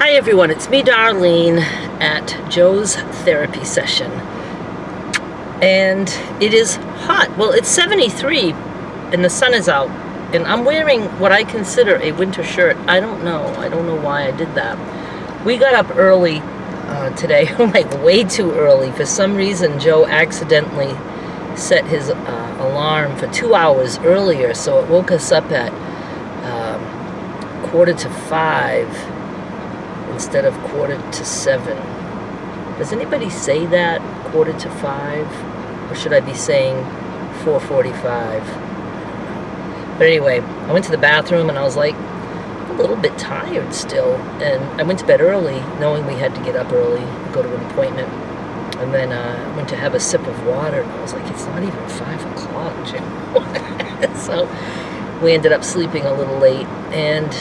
Hi everyone, it's me Darlene at Joe's therapy session. And it is hot. Well, it's 73 and the sun is out. And I'm wearing what I consider a winter shirt. I don't know why I did that. We got up early today, like way too early. For some reason, Joe accidentally set his alarm for 2 hours earlier. So it woke us up at 4:45. Instead of 6:45. Does anybody say that, 4:45? Or should I be saying 4:45? But anyway, I went to the bathroom and I was like a little bit tired still. And I went to bed early, knowing we had to get up early, go to an appointment. And then I went to have a sip of water and I was like, it's not even 5 o'clock, Jim. So we ended up sleeping a little late. And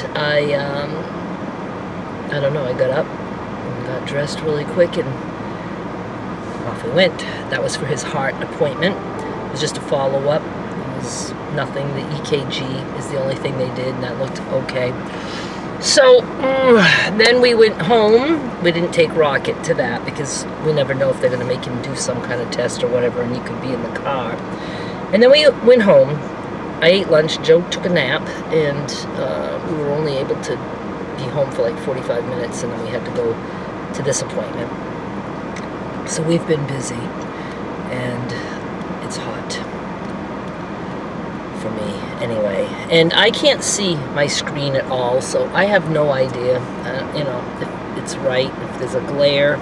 I don't know, I got up and got dressed really quick and off we went. That was for his heart appointment. It was just a follow-up. It was nothing. The EKG is the only thing they did, and that looked okay. So then we went home. We didn't take Rocket to that because we never know if they're going to make him do some kind of test or whatever, and he could be in the car. And then we went home. I ate lunch. Joe took a nap, and we were only able to be home for like 45 minutes, and then we had to go to this appointment. So we've been busy, and it's hot for me anyway. And I can't see my screen at all, so I have no idea, if it's right, if there's a glare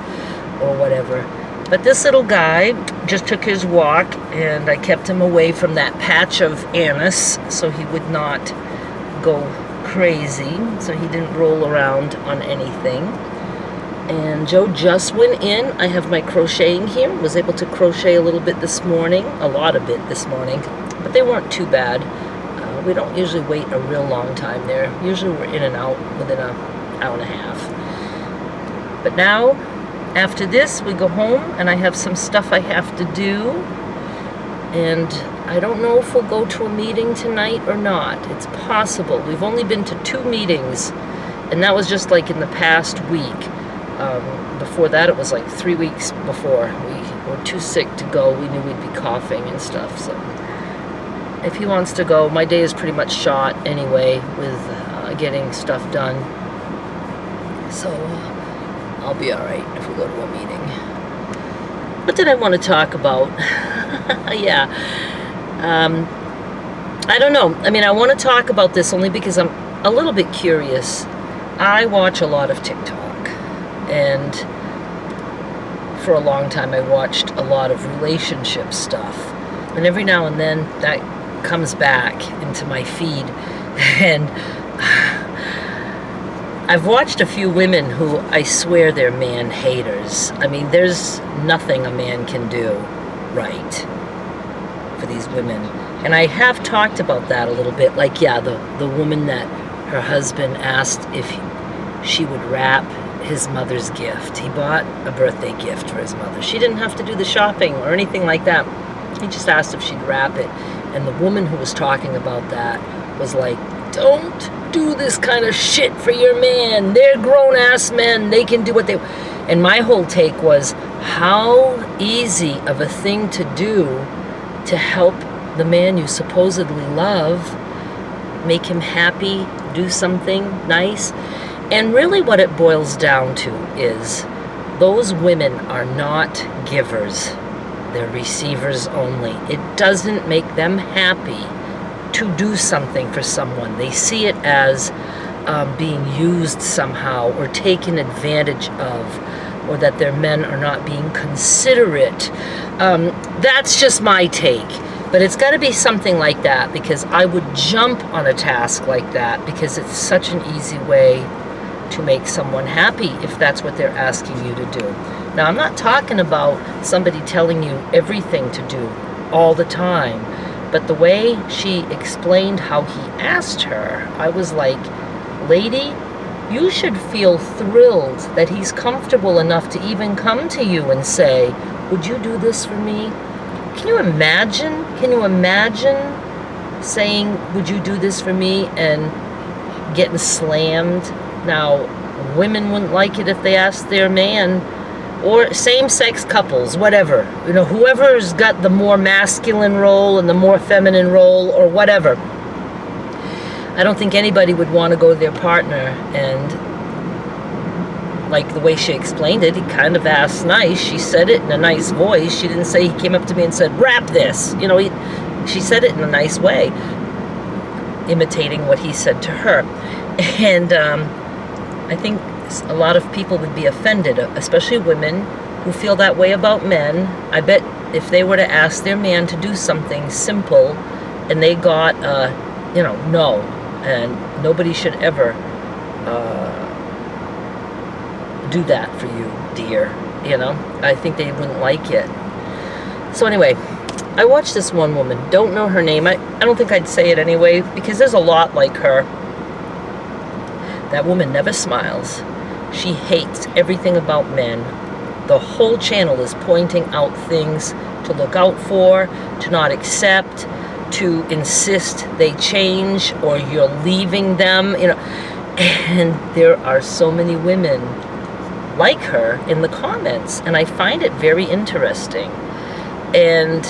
or whatever. But this little guy just took his walk, and I kept him away from that patch of anise so he would not go crazy, so he didn't roll around on anything. And Joe just went in. I have my crocheting here. Was able to crochet a little bit this morning, a lot of it this morning, but they weren't too bad. We don't usually wait a real long time there. Usually we're in and out within an hour and a half. But now, after this, we go home, and I have some stuff I have to do. And I don't know if we'll go to a meeting tonight or not. It's possible. We've only been to 2 meetings, and that was just like in the past week. Before that, it was like 3 weeks before. We were too sick to go. We knew we'd be coughing and stuff. So if he wants to go, my day is pretty much shot anyway with getting stuff done. So I'll be all right if we go to a meeting. What did I want to talk about? Yeah. I don't know. I mean, I want to talk about this only because I'm a little bit curious. I watch a lot of TikTok, and for a long time I watched a lot of relationship stuff. And every now and then that comes back into my feed. And I've watched a few women who I swear they're man haters. I mean, there's nothing a man can do right for these women. And I have talked about that a little bit. Like, yeah, the woman that her husband asked if she would wrap his mother's gift. He bought a birthday gift for his mother. She didn't have to do the shopping or anything like that. He just asked if she'd wrap it. And the woman who was talking about that was like, don't do this kind of shit for your man. They're grown-ass men. They can do what they... And my whole take was, how easy of a thing to do to help the man you supposedly love, make him happy, do something nice. And really what it boils down to is those women are not givers. They're receivers only. It doesn't make them happy to do something for someone. They see it as being used somehow or taken advantage of, or that their men are not being considerate. That's just my take. But it's got to be something like that, because I would jump on a task like that because it's such an easy way to make someone happy if that's what they're asking you to do. Now, I'm not talking about somebody telling you everything to do all the time, but the way she explained how he asked her, I was like, lady, you should feel thrilled that he's comfortable enough to even come to you and say, would you do this for me? Can you imagine? Can you imagine saying, would you do this for me, and getting slammed? Now, Women wouldn't like it if they asked their man, or same-sex couples, whatever. You know, whoever's got the more masculine role and the more feminine role or whatever. I don't think anybody would want to go to their partner and, like the way she explained it, he kind of asked nice. She said it in a nice voice. She didn't say he came up to me and said, "Wrap this." You know, she said it in a nice way, imitating what he said to her. And I think a lot of people would be offended, especially women who feel that way about men. I bet if they were to ask their man to do something simple and they got no, and nobody should ever do that for you, dear, I think they wouldn't like it. So anyway, I watched this one woman, don't know her name. I don't think I'd say it anyway, because there's a lot like her. That woman never smiles. She hates everything about men. The whole channel is pointing out things to look out for, to not accept, to insist they change or you're leaving them, And there are so many women like her in the comments, and I find it very interesting. And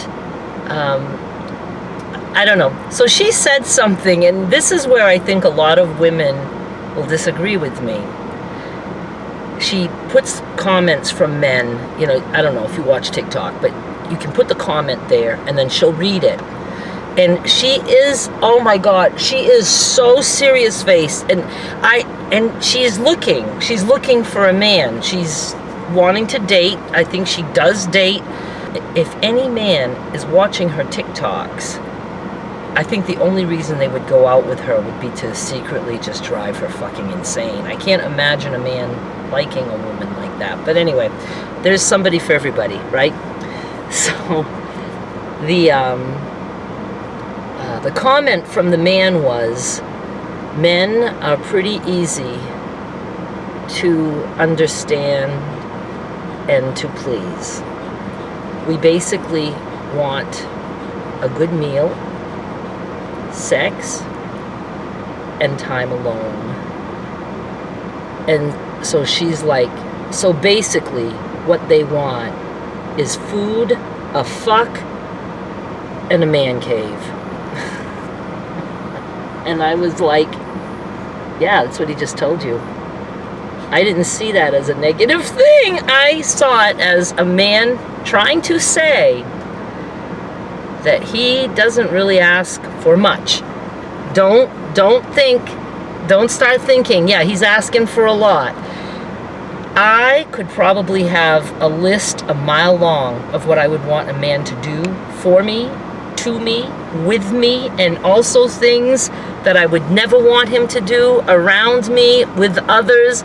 I don't know. So she said something, and this is where I think a lot of women will disagree with me. She puts comments from men, I don't know if you watch TikTok, but you can put the comment there and then she'll read it. And she is, oh my God, she is so serious faced. And she's looking for a man. She's wanting to date. I think she does date. If any man is watching her TikToks, I think the only reason they would go out with her would be to secretly just drive her fucking insane. I can't imagine a man liking a woman like that. But anyway, there's somebody for everybody, right? So the comment from the man was, men are pretty easy to understand and to please. We basically want a good meal, sex, and time alone. And so she's like, so basically what they want is food, a fuck, and a man cave. And I was like, yeah, that's what he just told you. I didn't see that as a negative thing. I saw it as a man trying to say that he doesn't really ask for much. Don't start thinking, yeah, he's asking for a lot. I could probably have a list a mile long of what I would want a man to do for me, to me, with me, and also things that I would never want him to do around me, with others.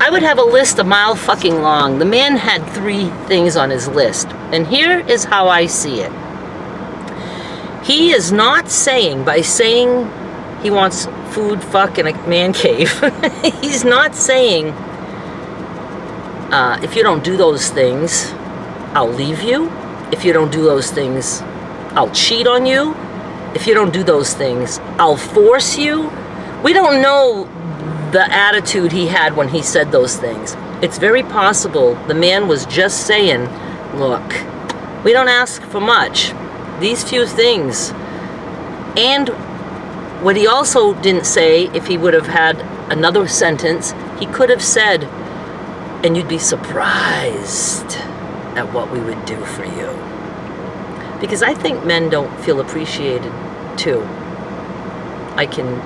I would have a list a mile fucking long. The man had 3 things on his list, and here is how I see it. He is not saying, by saying he wants food, fuck, and a man cave, he's not saying, if you don't do those things, I'll leave you. If you don't do those things, I'll cheat on you. If you don't do those things, I'll force you. We don't know the attitude he had when he said those things. It's very possible the man was just saying, look, we don't ask for much. These few things. And what he also didn't say, if he would have had another sentence, he could have said, and you'd be surprised at what we would do for you. Because I think men don't feel appreciated too. I can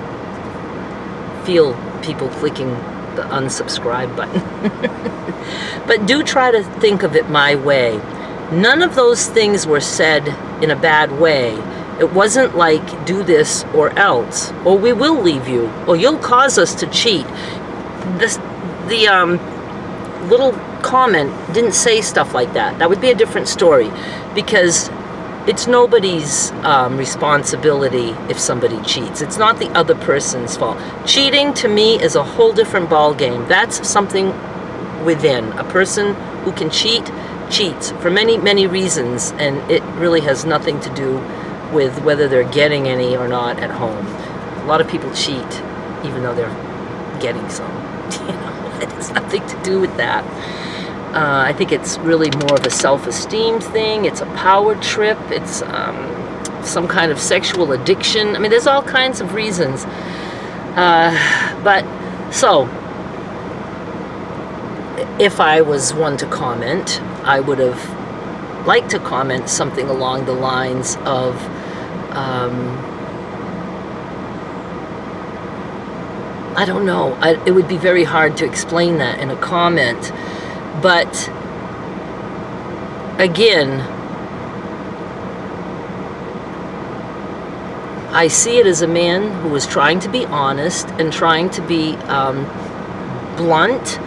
feel people clicking the unsubscribe button. But do try to think of it my way. None of those things were said in a bad way. It wasn't like, do this or else, or we will leave you, or you'll cause us to cheat. The little comment didn't say stuff like that. That would be a different story, because it's nobody's responsibility if somebody cheats. It's not the other person's fault. Cheating, to me, is a whole different ball game. That's something within. A person who can cheat, cheats for many, many reasons, and it really has nothing to do with whether they're getting any or not at home. A lot of people cheat even though they're getting some. nothing to do with that. I think it's really more of a self-esteem thing. It's a power trip. It's some kind of sexual addiction. I mean, there's all kinds of reasons. But so, if I was one to comment, I would have liked to comment something along the lines of, I don't know. It would be very hard to explain that in a comment. But again, I see it as a man who is trying to be honest and trying to be blunt,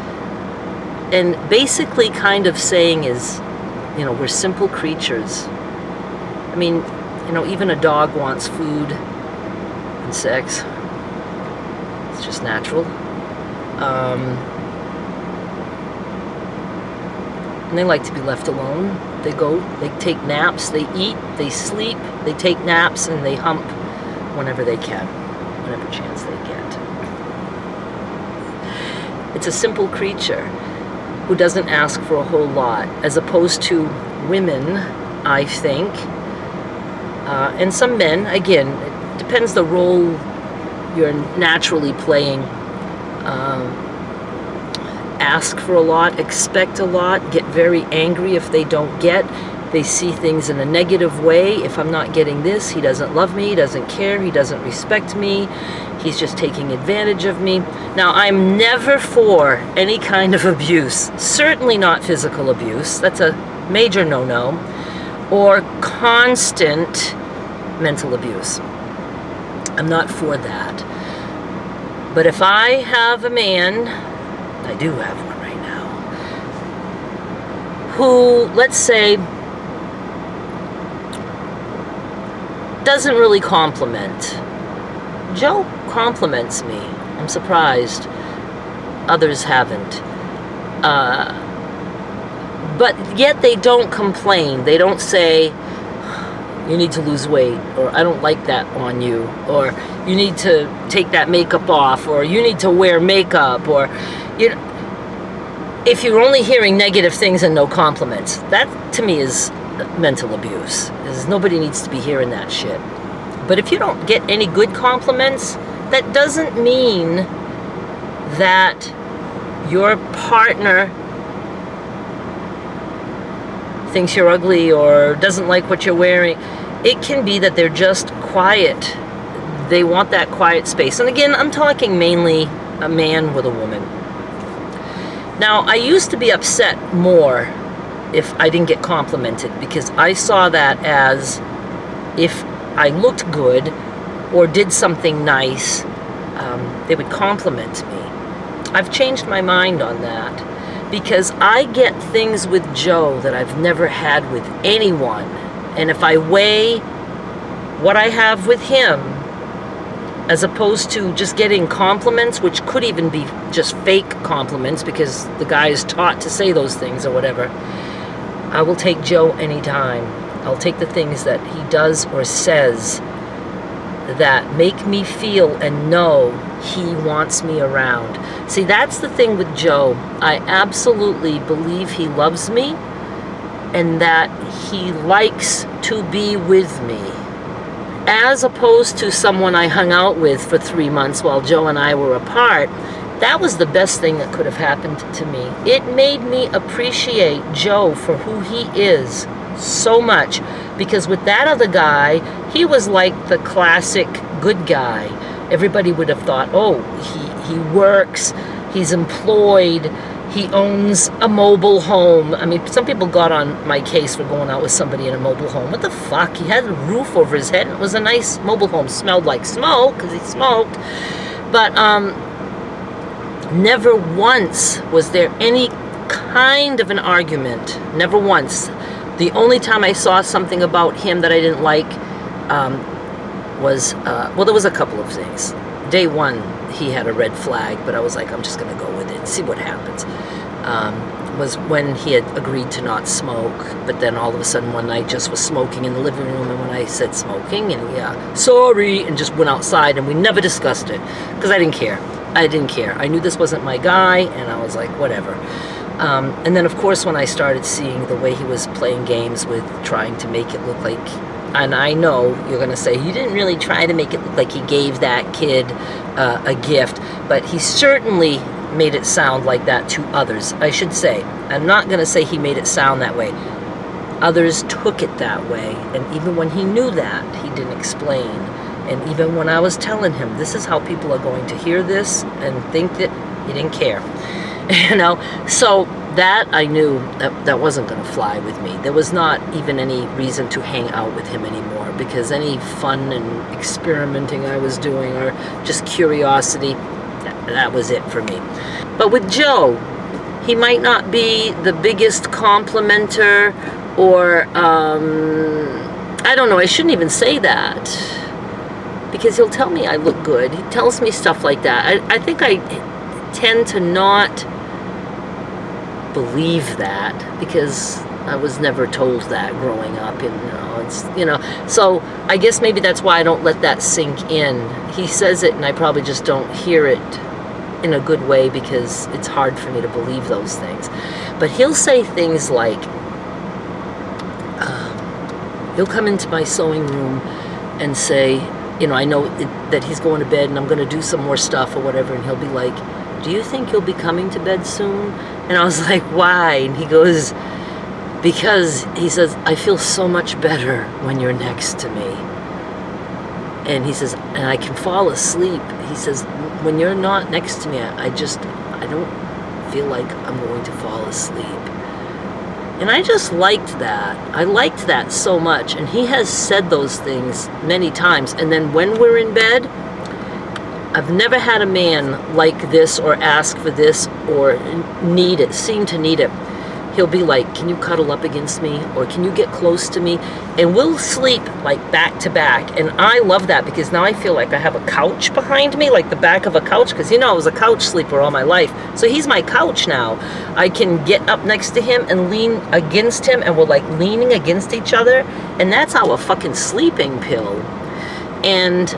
and basically kind of saying is, we're simple creatures. I mean, even a dog wants food and sex. It's just natural. And they like to be left alone. They take naps, they eat, they sleep, they take naps, and they hump whenever they can, whenever chance they get. It's a simple creature who doesn't ask for a whole lot, as opposed to women, I think, and some men. Again, it depends the role you're naturally playing. Ask for a lot, expect a lot, get very angry if they don't get. They see things in a negative way. If I'm not getting this, he doesn't love me, he doesn't care, he doesn't respect me, he's just taking advantage of me. Now, I'm never for any kind of abuse, certainly not physical abuse. That's a major no-no. Or constant mental abuse. I'm not for that. But if I have a man, I do have one right now, who, let's say, doesn't really compliment. Joe compliments me. I'm surprised others haven't. But yet they don't complain. They don't say, you need to lose weight, or I don't like that on you, or you need to take that makeup off, or you need to wear makeup, or if you're only hearing negative things and no compliments, that to me is mental abuse. Because nobody needs to be hearing that shit. But if you don't get any good compliments, that doesn't mean that your partner thinks you're ugly or doesn't like what you're wearing. It can be that they're just quiet. They want that quiet space. And again, I'm talking mainly a man with a woman. Now, I used to be upset more if I didn't get complimented, because I saw that as if I looked good or did something nice, they would compliment me. I've changed my mind on that, because I get things with Joe that I've never had with anyone. And if I weigh what I have with him, as opposed to just getting compliments, which could even be just fake compliments because the guy is taught to say those things or whatever, I will take Joe anytime. I'll take the things that he does or says that make me feel and know he wants me around. See, that's the thing with Joe. I absolutely believe he loves me and that he likes to be with me. As opposed to someone I hung out with for 3 months while Joe and I were apart, that was the best thing that could have happened to me. It made me appreciate Joe for who he is so much, because with that other guy, he was like the classic good guy. Everybody would have thought, oh, he works, he's employed, he owns a mobile home. I mean, some people got on my case for going out with somebody in a mobile home. What the fuck? He had a roof over his head. It was a nice mobile home. Smelled like smoke because he smoked. But never once was there any kind of an argument. Never once. The only time I saw something about him that I didn't like was, well, there was a couple of things. Day one, he had a red flag, but I was like, I'm just going to go with it, see what happens. Was when he had agreed to not smoke, but then all of a sudden one night just was smoking in the living room, and when I said smoking, and yeah, sorry, and just went outside, and we never discussed it, because I didn't care. I didn't care. I knew this wasn't my guy, and I was like, whatever. And then, of course, when I started seeing the way he was playing games with trying to make it look like, and I know you're going to say, he didn't really try to make it look like he gave that kid a gift, but he certainly made it sound like that to others, I should say. I'm not going to say he made it sound that way. Others took it that way, and even when he knew that, he didn't explain. And even when I was telling him, this is how people are going to hear this and think that, he didn't care. You know, so that I knew that wasn't going to fly with me. There was not even any reason to hang out with him anymore, because any fun and experimenting I was doing, or just curiosity, that was it for me. But with Joe, he might not be the biggest complimenter, or I don't know, I shouldn't even say that, because he'll tell me I look good. He tells me stuff like that. I think I tend to not believe that, because I was never told that growing up, and so I guess maybe that's why I don't let that sink in. He says it and I probably just don't hear it in a good way, because it's hard for me to believe those things. But he'll say things like, he'll come into my sewing room and say, I know that he's going to bed and I'm going to do some more stuff or whatever, and he'll be like, do you think you'll be coming to bed soon? And I was like, why? And he goes, because, he says, I feel so much better when you're next to me. And he says, and I can fall asleep. He says, when you're not next to me, I don't feel like I'm going to fall asleep. And I just liked that. I liked that so much. And he has said those things many times. And then when we're in bed, I've never had a man like this, or ask for this, or need it, seem to need it. He'll be like, can you cuddle up against me? Or can you get close to me? And we'll sleep like back to back. And I love that, because now I feel like I have a couch behind me, like the back of a couch, because I was a couch sleeper all my life. So he's my couch now. I can get up next to him and lean against him, and we're like leaning against each other. And that's our fucking sleeping pill. And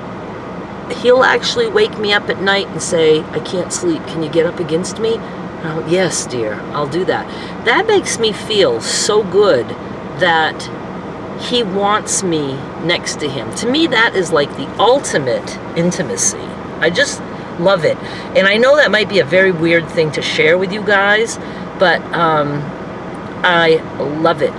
he'll actually wake me up at night and say, I can't sleep. Can you get up against me? Oh, yes, dear, I'll do that. That makes me feel so good that he wants me next to him. To me, that is like the ultimate intimacy. I just love it. And I know that might be a very weird thing to share with you guys, but I love it.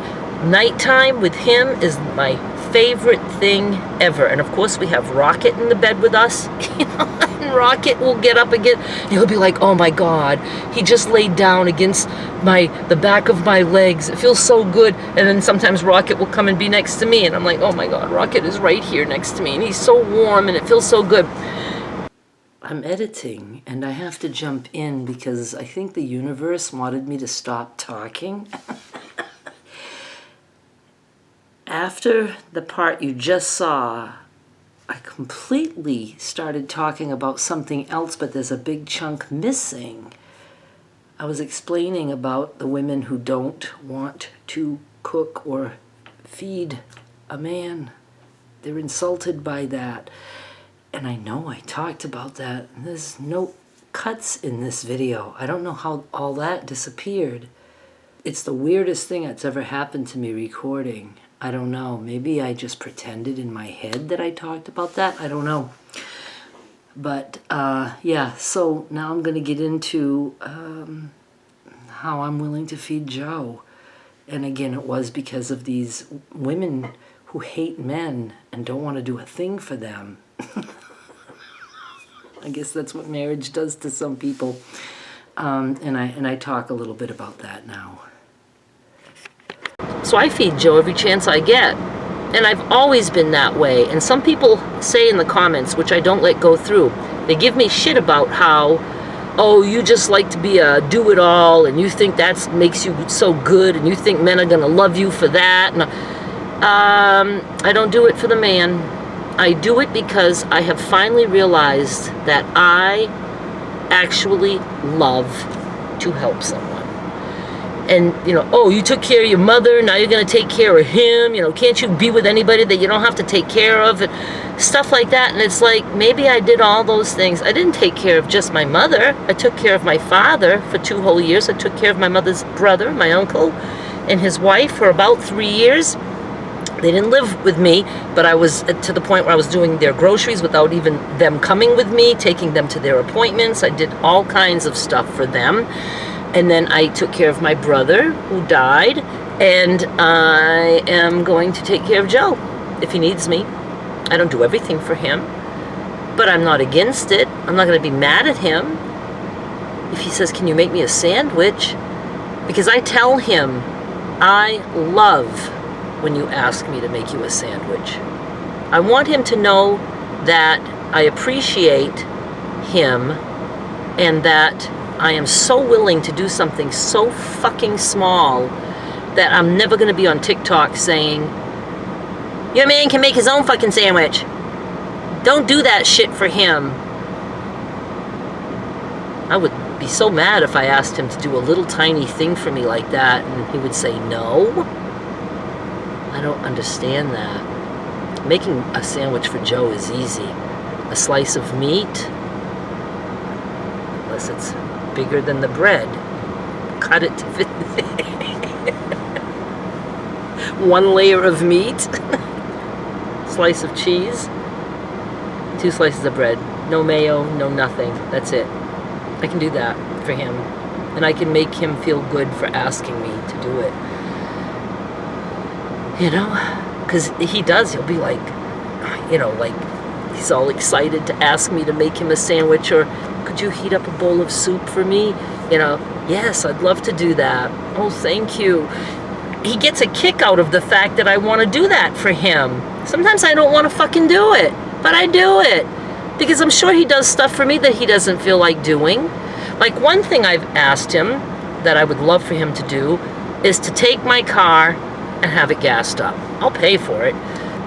Nighttime with him is my favorite thing ever. And of course, we have Rocket in the bed with us. And Rocket will get up again, and he'll be like, oh my God, he just laid down against the back of my legs. It feels so good. And then sometimes Rocket will come and be next to me, and I'm like, oh my God, Rocket is right here next to me, and he's so warm, and it feels so good. I'm editing, and I have to jump in because I think the universe wanted me to stop talking. After the part you just saw, I completely started talking about something else, but there's a big chunk missing. I was explaining about the women who don't want to cook or feed a man. They're insulted by that. And I know I talked about that. And there's no cuts in this video. I don't know how all that disappeared. It's the weirdest thing that's ever happened to me recording. I don't know. Maybe I just pretended in my head that I talked about that. I don't know. But, yeah, so now I'm going to get into how I'm willing to feed Joe. And again, it was because of these women who hate men and don't want to do a thing for them. I guess that's what marriage does to some people. And I talk a little bit about that now. So I feed Joe every chance I get. And I've always been that way. And some people say in the comments, which I don't let go through, they give me shit about how, oh, you just like to be a do-it-all, and you think that makes you so good, and you think men are going to love you for that. And I don't do it for the man. I do it because I have finally realized that I actually love to help someone. And, oh, you took care of your mother, now you're going to take care of him, can't you be with anybody that you don't have to take care of, and stuff like that. And it's like, maybe I did all those things. I didn't take care of just my mother. I took care of my father for 2 whole years. I took care of my mother's brother, my uncle, and his wife for about 3 years. They didn't live with me, but I was to the point where I was doing their groceries without even them coming with me, taking them to their appointments. I did all kinds of stuff for them. And then I took care of my brother who died, and I am going to take care of Joe if he needs me. I don't do everything for him, but I'm not against it. I'm not going to be mad at him if he says, can you make me a sandwich? Because I tell him, I love when you ask me to make you a sandwich. I want him to know that I appreciate him and that I am so willing to do something so fucking small that I'm never going to be on TikTok saying, your man can make his own fucking sandwich. Don't do that shit for him. I would be so mad if I asked him to do a little tiny thing for me like that and he would say no. I don't understand that. Making a sandwich for Joe is easy. A slice of meat, unless it's bigger than the bread, cut it to fit. 1 layer of meat, slice of cheese, 2 slices of bread, no mayo, no nothing. That's it. I can do that for him, and I can make him feel good for asking me to do it. Because he does. He'll be like, like he's all excited to ask me to make him a sandwich, or could you heat up a bowl of soup for me? Yes, I'd love to do that. Oh, thank you. He gets a kick out of the fact that I want to do that for him. Sometimes I don't want to fucking do it, but I do it. Because I'm sure he does stuff for me that he doesn't feel like doing. Like, one thing I've asked him that I would love for him to do is to take my car and have it gassed up. I'll pay for it.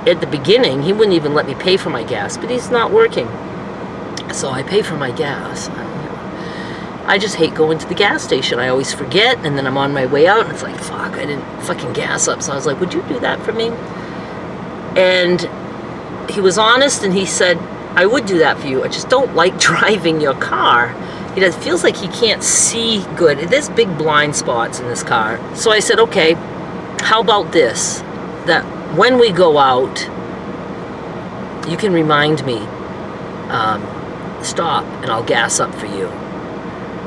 At the beginning, he wouldn't even let me pay for my gas, but he's not working. So I pay for my gas. I just hate going to the gas station. I always forget, and then I'm on my way out, and it's like, fuck, I didn't fucking gas up. So I was like, would you do that for me? And he was honest, and he said, I would do that for you. I just don't like driving your car. It feels like he can't see good. There's big blind spots in this car. So I said, okay, how about this? That when we go out, you can remind me, stop, and I'll gas up for you.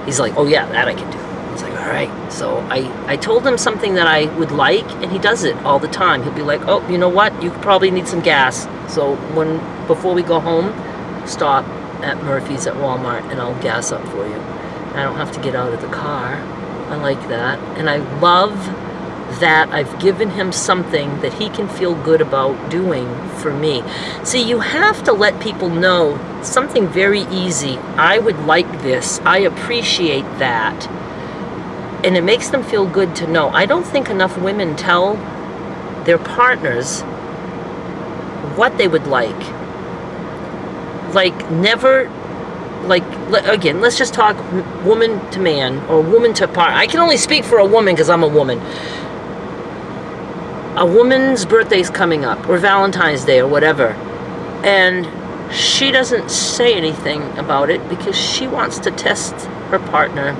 He's like, oh yeah, that I can do. I was like, all right. So I told him something that I would like, and he does it all the time. He'll be like, oh, you know what? You probably need some gas. So before we go home, stop at Murphy's at Walmart, and I'll gas up for you. I don't have to get out of the car. I like that. And I love that I've given him something that he can feel good about doing for me. See, you have to let people know something very easy. I would like this. I appreciate that. And it makes them feel good to know. I don't think enough women tell their partners what they would like. Like, never, like, again, let's just talk woman to man or woman to partner. I can only speak for a woman because I'm a woman. A woman's birthday's coming up, or Valentine's Day, or whatever, and she doesn't say anything about it because she wants to test her partner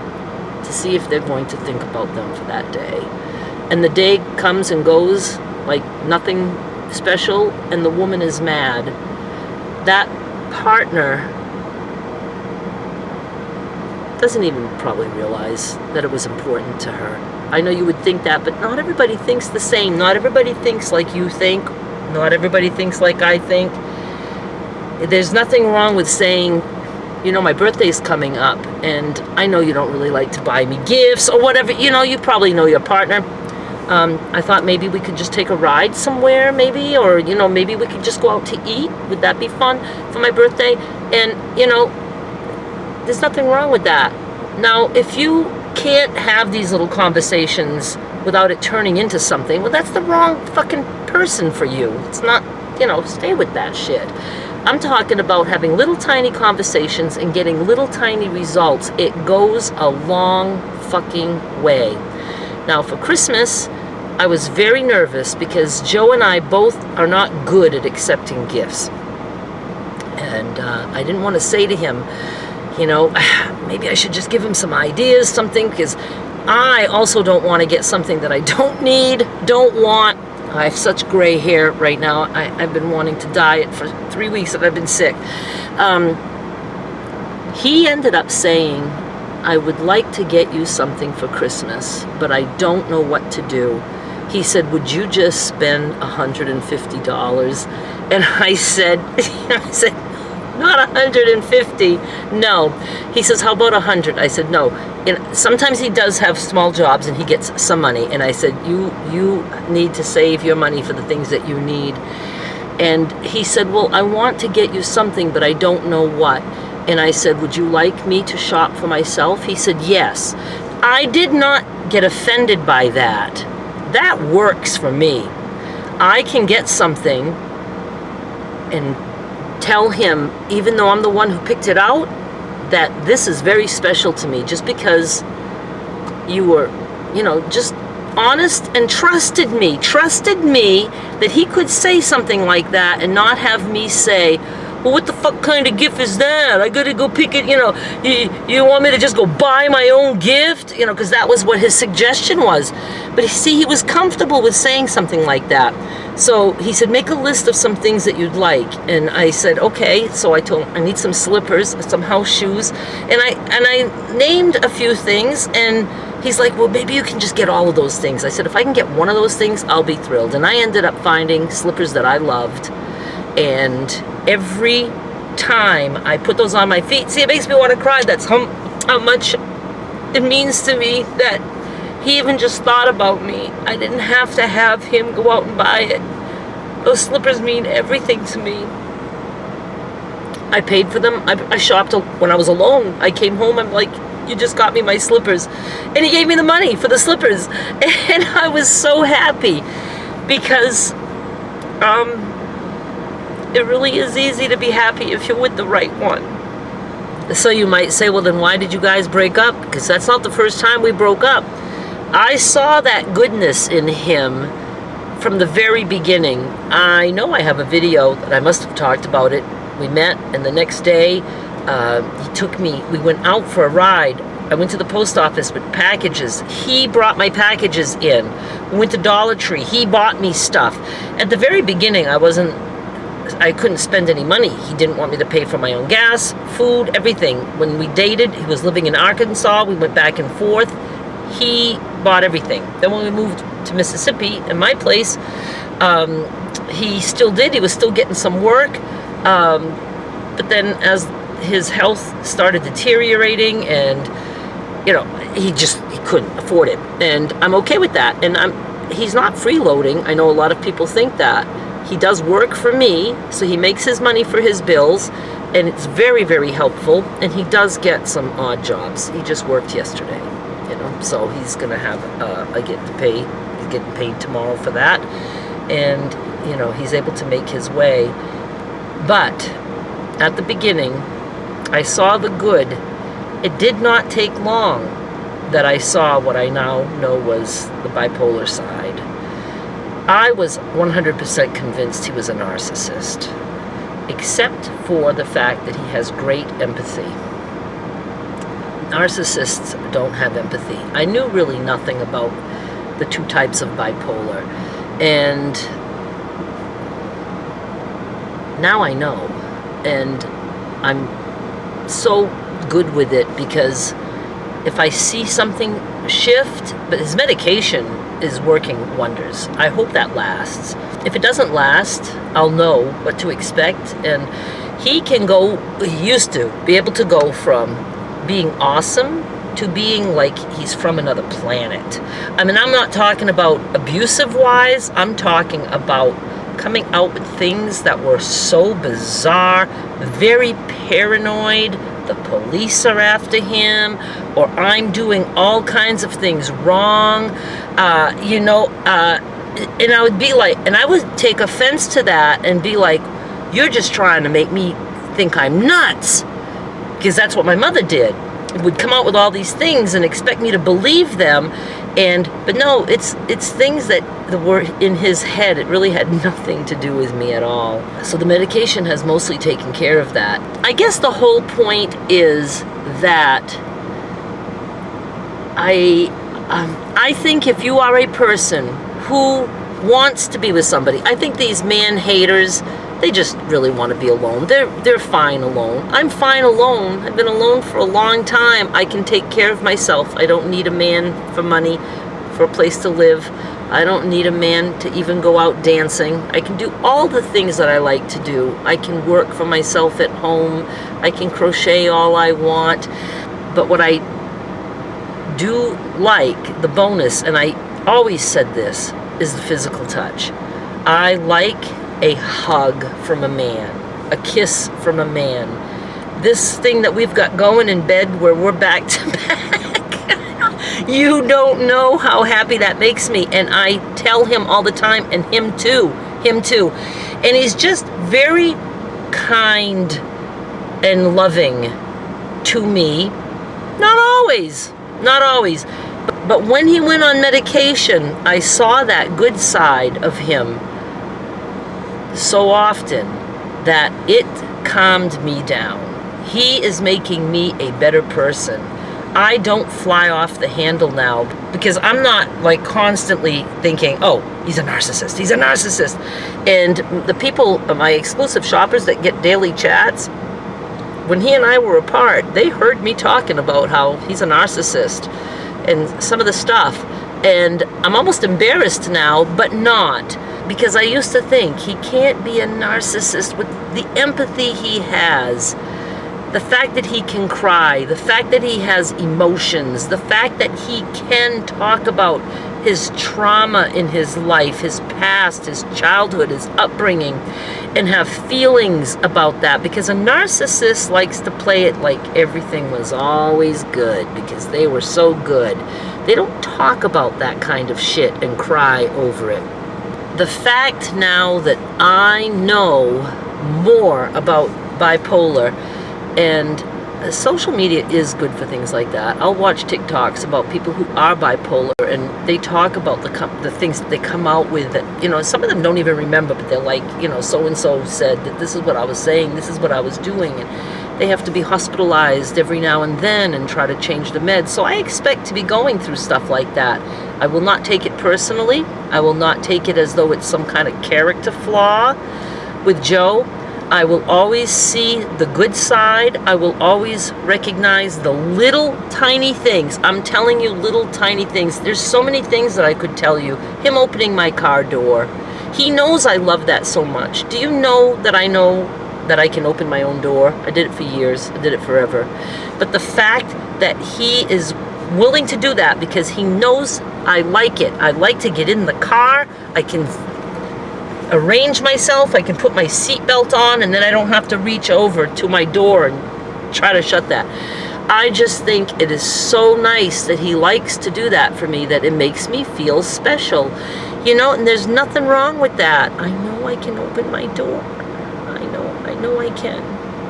to see if they're going to think about them for that day. And the day comes and goes like nothing special, and the woman is mad. That partner doesn't even probably realize that it was important to her. I know you would think that, but not everybody thinks the same. Not everybody thinks like you think. Not everybody thinks like I think. There's nothing wrong with saying, my birthday's coming up, and I know you don't really like to buy me gifts or whatever. You probably know your partner. I thought maybe we could just take a ride somewhere, maybe, or, maybe we could just go out to eat. Would that be fun for my birthday? And, there's nothing wrong with that. Now, if you can't have these little conversations without it turning into something, well, that's the wrong fucking person for you. It's not, stay with that shit. I'm talking about having little tiny conversations and getting little tiny results. It goes a long fucking way. Now for Christmas, I was very nervous because Joe and I both are not good at accepting gifts. And I didn't want to say to him, you know, maybe I should just give him some ideas, something, because I also don't want to get something that I don't need, don't want. I have such gray hair right now. I've been wanting to dye it for 3 weeks that I've been sick. He ended up saying, I would like to get you something for Christmas, but I don't know what to do. He said, would you just spend $150? And I said, not 150. No. He says, how about 100? I said, no. And sometimes he does have small jobs and he gets some money. And I said, you need to save your money for the things that you need. And he said, well, I want to get you something, but I don't know what. And I said, would you like me to shop for myself? He said, yes. I did not get offended by that. That works for me. I can get something and tell him, even though I'm the one who picked it out, that this is very special to me, just because you were, you know, just honest and trusted me that he could say something like that and not have me say, well, what the fuck kind of gift is that? I gotta go pick it, you know, you want me to just go buy my own gift? You know, because that was what his suggestion was. But you see, he was comfortable with saying something like that. So he said, make a list of some things that you'd like. And I said, okay. So I told him, I need some slippers, some house shoes. And I named a few things, and he's like, well, maybe you can just get all of those things. I said, if I can get one of those things, I'll be thrilled. And I ended up finding slippers that I loved. And every time I put those on my feet, see, it makes me want to cry. That's how much it means to me that he even just thought about me. I didn't have to have him go out and buy it. Those slippers mean everything to me. I paid for them. I shopped when I was alone. I came home, I'm like, you just got me my slippers. And he gave me the money for the slippers. And I was so happy because it really is easy to be happy if you're with the right one. So you might say, well, then why did you guys break up? Because that's not the first time we broke up. I saw that goodness in him from the very beginning. I know I have a video that I must have talked about it. We met, and the next day, he took me, we went out for a ride. I went to the post office with packages. He brought my packages in. We went to Dollar Tree. He bought me stuff. At the very beginning, I couldn't spend any money. He didn't want me to pay for my own gas, food, everything. When we dated, he was living in Arkansas. We went back and forth. He bought everything. Then when we moved to Mississippi, in my place, he still did. He was still getting some work. But then as his health started deteriorating, and, you know, he couldn't afford it. And I'm okay with that. And he's not freeloading. I know a lot of people think that. He does work for me, so he makes his money for his bills, and it's very, very helpful. And he does get some odd jobs. He just worked yesterday, you know, so he's going to have he's getting paid tomorrow for that. And, you know, he's able to make his way. But at the beginning, I saw the good. It did not take long that I saw what I now know was the bipolar side. I was 100% convinced he was a narcissist, except for the fact that he has great empathy. Narcissists don't have empathy. I knew really nothing about the two types of bipolar, and now I know, and I'm so good with it, because if I see something shift, but his medication is working wonders. I hope that lasts. If it doesn't last, I'll know what to expect. And he used to be able to go from being awesome to being like he's from another planet. I mean, I'm not talking about abusive wise. I'm talking about coming out with things that were so bizarre, very paranoid. The police are after him, or I'm doing all kinds of things wrong, and I would be like, and I would take offense to that and be like, you're just trying to make me think I'm nuts, because that's what my mother did. would come out with all these things and expect me to believe them, but no, it's things that were in his head. It really had nothing to do with me at all. So the medication has mostly taken care of that. I guess the whole point is that I think if you are a person who wants to be with somebody, I think these man haters, they just really want to be alone. They're fine alone. I'm fine alone. I've been alone for a long time. I can take care of myself. I don't need a man for money, for a place to live. I don't need a man to even go out dancing. I can do all the things that I like to do. I can work for myself at home. I can crochet all I want. But what I do like, the bonus, and I always said this, is the physical touch. I like a hug from a man, a kiss from a man. This thing that we've got going in bed where we're back to back, you don't know how happy that makes me. And I tell him all the time, and him too. And he's just very kind and loving to me. Not always. But when he went on medication, I saw that good side of him so often that it calmed me down. He is making me a better person. I don't fly off the handle now because I'm not like constantly thinking, oh, he's a narcissist. And the people, my exclusive shoppers that get daily chats, when he and I were apart, they heard me talking about how he's a narcissist and some of the stuff. And I'm almost embarrassed now, but not. Because I used to think he can't be a narcissist with the empathy he has. The fact that he can cry, the fact that he has emotions, the fact that he can talk about his trauma in his life, his past, his childhood, his upbringing, and have feelings about that. Because a narcissist likes to play it like everything was always good because they were so good. They don't talk about that kind of shit and cry over it. The fact now that I know more about bipolar, and social media is good for things like that. I'll watch TikToks about people who are bipolar, and they talk about the things that they come out with that, some of them don't even remember, but they're like, so-and-so said that this is what I was saying, this is what I was doing, and they have to be hospitalized every now and then and try to change the meds. So I expect to be going through stuff like that. I will not take it personally. I will not take it as though it's some kind of character flaw with Joe. I will always see the good side. I will always recognize the little tiny things. I'm telling you, little tiny things. There's so many things that I could tell you. Him opening my car door. He knows I love that so much. Do you know that I know that I can open my own door? I did it for years. I did it forever. But the fact that he is willing to do that because he knows I like it. I like to get in the car. I can arrange myself. I can put my seatbelt on, and then I don't have to reach over to my door and try to shut that. I just think it is so nice that he likes to do that for me, that it makes me feel special. And there's nothing wrong with that. I know I can open my door. I know I can.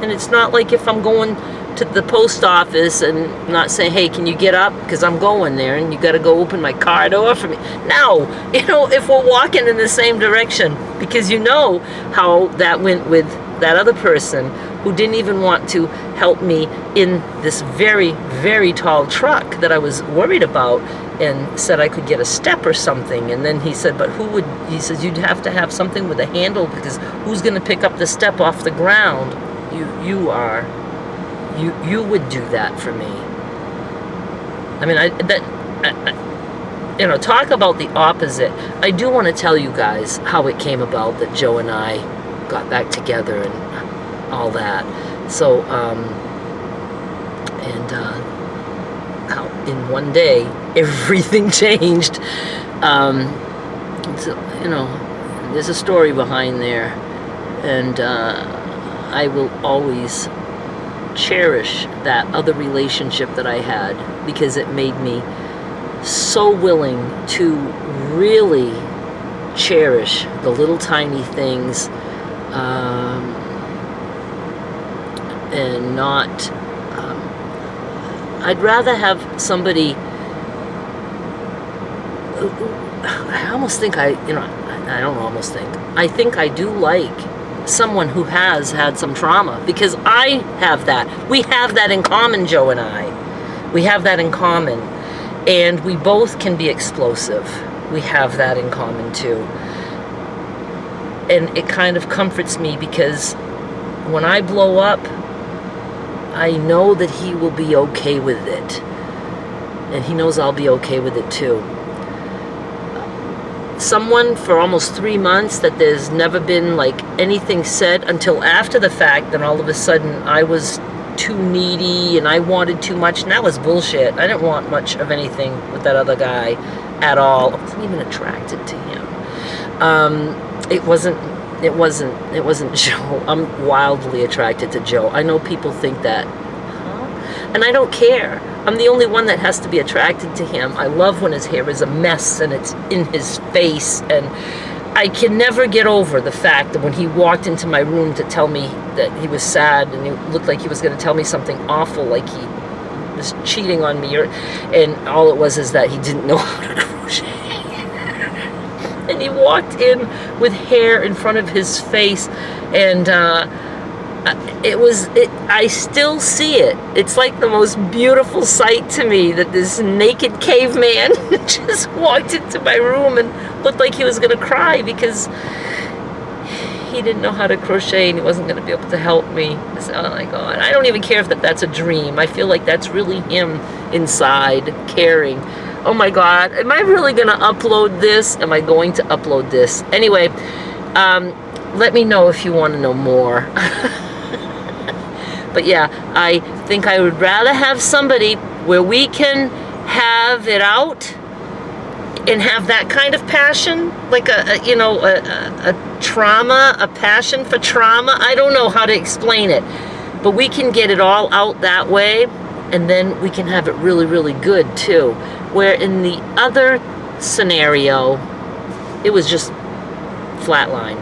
And it's not like if I'm going to the post office and not saying, hey, can you get up? Because I'm going there and you got to go open my car door for me. No, if we're walking in the same direction, because how that went with that other person who didn't even want to help me in this very, very tall truck that I was worried about, and said I could get a step or something. And then he said, but he says, you'd have to have something with a handle, because who's going to pick up the step off the ground? You would do that for me. I mean, talk about the opposite. I do want to tell you guys how it came about that Joe and I got back together and all that. So, how in one day everything changed. There's a story behind there, and I will always cherish that other relationship that I had, because it made me so willing to really cherish the little tiny things, and not I'd rather have somebody. I almost think I don't almost think. I think I do like someone who has had some trauma, because I have that. We have that in common, Joe and I. We have that in common. And we both can be explosive. We have that in common too. And it kind of comforts me, because when I blow up, I know that he will be okay with it. And he knows I'll be okay with it too. Someone for almost 3 months that there's never been like anything said until after the fact, then all of a sudden I was too needy and I wanted too much, and that was bullshit. I didn't want much of anything with that other guy at all. I wasn't even attracted to him. It wasn't Joe. I'm wildly attracted to Joe. I know people think that, and I don't care. I'm the only one that has to be attracted to him. I love when his hair is a mess and it's in his face, and I can never get over the fact that when he walked into my room to tell me that he was sad and he looked like he was going to tell me something awful, like he was cheating on me, and all it was is that he didn't know how to crochet. And he walked in with hair in front of his face, and I still see it. It's like the most beautiful sight to me that this naked caveman just walked into my room and looked like he was going to cry because he didn't know how to crochet and he wasn't going to be able to help me. I said, oh my God. I don't even care if that's a dream. I feel like that's really him inside, caring. Oh my God, am I really going to upload this? Am I going to upload this? Anyway, let me know if you want to know more. But yeah, I think I would rather have somebody where we can have it out and have that kind of passion, like a trauma, a passion for trauma. I don't know how to explain it, but we can get it all out that way, and then we can have it really, really good too. Where in the other scenario, it was just flatline.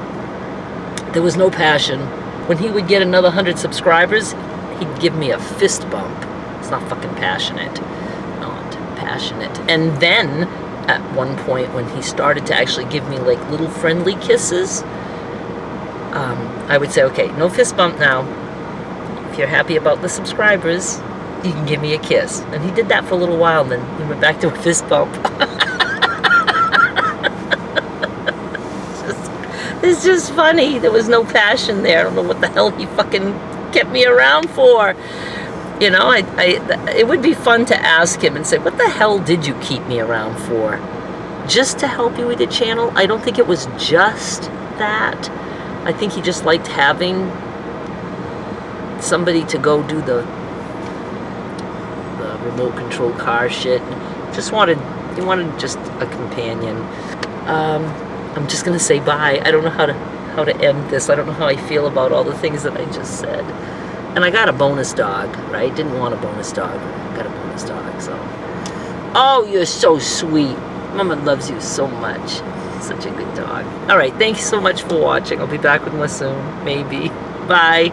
There was no passion. When he would get another 100 subscribers, he'd give me a fist bump. It's not fucking passionate. Not passionate. And then, at one point, when he started to actually give me like little friendly kisses, I would say, okay, no fist bump now. If you're happy about the subscribers, you can give me a kiss. And he did that for a little while, and then he went back to a fist bump. It's just funny. There was no passion there. I don't know what the hell he fucking kept me around for. You know, it would be fun to ask him and say, what the hell did you keep me around for? Just to help you with your channel? I don't think it was just that. I think he just liked having somebody to go do the remote control car shit. He wanted just a companion. I'm just gonna say bye. I don't know how to end this. I don't know how I feel about all the things that I just said. And I got a bonus dog, right? Didn't want a bonus dog. Got a bonus dog, so. Oh, you're so sweet. Mama loves you so much. Such a good dog. All right, thanks so much for watching. I'll be back with more soon, maybe. Bye.